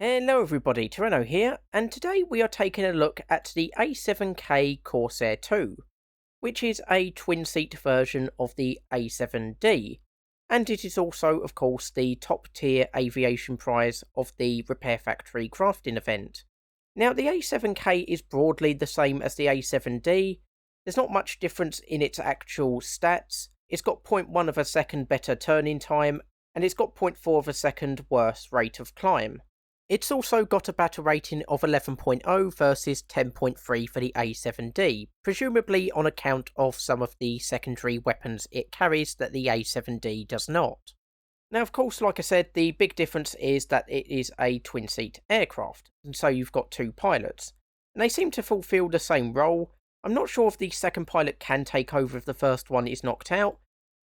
Hello everybody, Tyranno here, and today we are taking a look at the A7K Corsair 2, which is a twin-seat version of the A7D, and it is also, of course, the top-tier aviation prize of the Repair Factory crafting event. Now, the A7K is broadly the same as the A7D. There's not much difference in its actual stats. It's got 0.1 of a second better turning time, and it's got 0.4 of a second worse rate of climb. It's also got a battle rating of 11.0 versus 10.3 for the A7D, presumably on account of some of the secondary weapons it carries that the A7D does not. Now, of course, like I said, the big difference is that it is a twin-seat aircraft, and so you've got two pilots. And they seem to fulfill the same role. I'm not sure if the second pilot can take over if the first one is knocked out,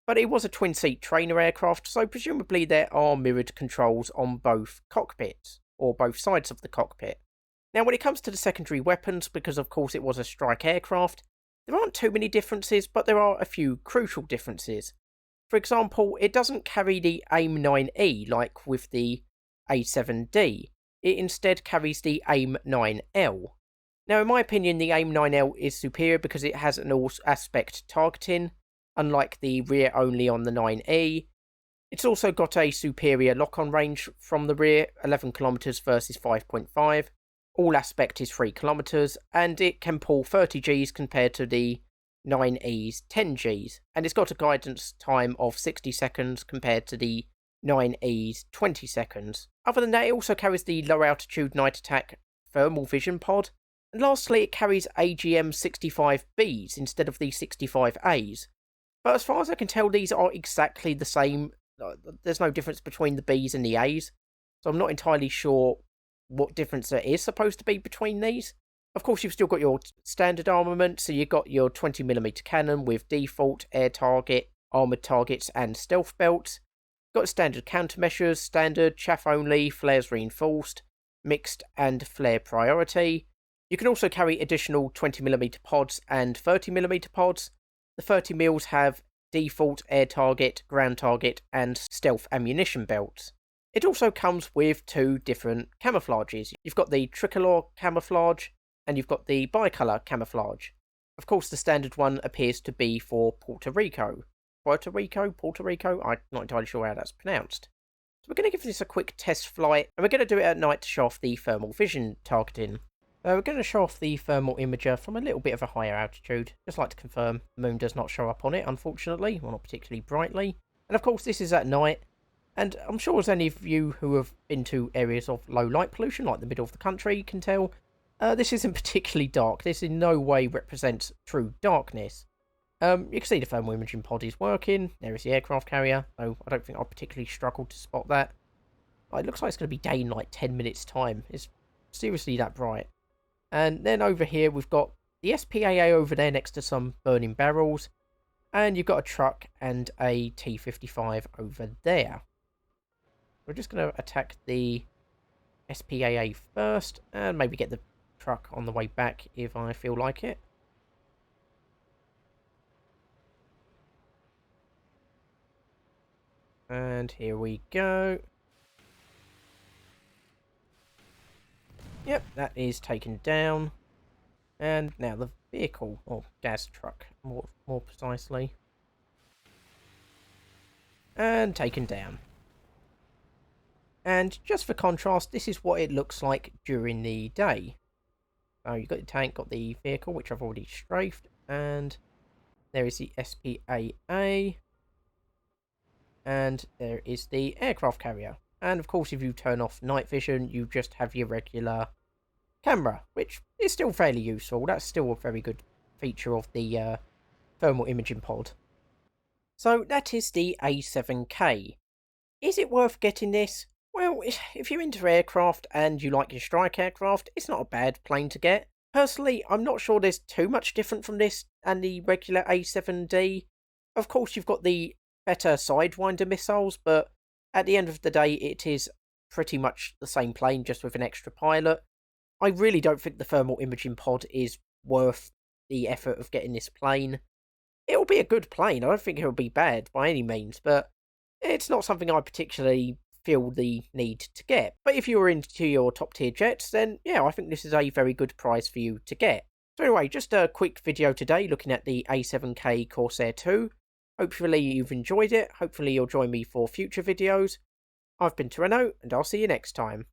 but it was a twin-seat trainer aircraft, so presumably there are mirrored controls on both cockpits, or both sides of the cockpit. Now, when it comes to the secondary weapons, because of course it was a strike aircraft, there aren't too many differences, but there are a few crucial differences. For example, it doesn't carry the AIM-9E like with the A7D. It instead carries the AIM-9L. Now, in my opinion, the AIM-9L is superior because it has an all-aspect targeting, unlike the rear-only on the 9E. It's also got a superior lock-on range from the rear, 11 kilometers versus 5.5. All aspect is 3 kilometers, and it can pull 30 Gs compared to the 9E's 10 Gs. And it's got a guidance time of 60 seconds compared to the 9E's 20 seconds. Other than that, it also carries the low-altitude night attack thermal vision pod. And lastly, it carries AGM 65Bs instead of the 65As. But as far as I can tell, these are exactly the same. There's no difference between the Bs and the As, so I'm not entirely sure what difference there is supposed to be between these. Of course, you've still got your standard armament, so you've got your 20mm cannon with default, air target, armoured targets and stealth belts. Got standard countermeasures, standard, chaff only, flares reinforced, mixed and flare priority. You can also carry additional 20mm pods and 30mm pods. The 30mm have default, air target, ground target and stealth ammunition belts. It also comes with two different camouflages. You've got the tricolor camouflage and you've got the bicolor camouflage. Of course, the standard one appears to be for Puerto Rico. Puerto Rico? I'm not entirely sure how that's pronounced. So we're going to give this a quick test flight, and we're going to do it at night to show off the thermal vision targeting. We're going to show off the thermal imager from a little bit of a higher altitude. Just like to confirm, the moon does not show up on it, unfortunately, well, not particularly brightly. And of course, this is at night, and I'm sure as any of you who have been to areas of low light pollution, like the middle of the country, can tell, this isn't particularly dark. This in no way represents true darkness. You can see the thermal imaging pod is working. There is the aircraft carrier, though I don't think I particularly struggled to spot that. It looks like it's going to be day in like 10 minutes time. It's seriously that bright. And then over here we've got the SPAA over there next to some burning barrels. And you've got a truck and a T-55 over there. We're just going to attack the SPAA first, and maybe get the truck on the way back if I feel like it. And here we go. Yep, that is taken down. And now the vehicle, or gas truck, more precisely. And taken down. And just for contrast, this is what it looks like during the day. So you've got the tank, got the vehicle, which I've already strafed, and there is the SPAA. And there is the aircraft carrier. And of course, if you turn off night vision, you just have your regular camera, which is still fairly useful. That's still a very good feature of the thermal imaging pod. So that is the A7K. Is it worth getting this? Well, if you're into aircraft and you like your strike aircraft, it's not a bad plane to get. Personally, I'm not sure there's too much different from this and the regular A7D. Of course, you've got the better Sidewinder missiles, but at the end of the day, it is pretty much the same plane, just with an extra pilot. I really don't think the thermal imaging pod is worth the effort of getting this plane. It'll be a good plane, I don't think it'll be bad by any means, but it's not something I particularly feel the need to get. But if you're into your top tier jets, then yeah, I think this is a very good price for you to get. So anyway, just a quick video today looking at the A7K Corsair 2. Hopefully you've enjoyed it. Hopefully you'll join me for future videos. I've been Toreno, and I'll see you next time.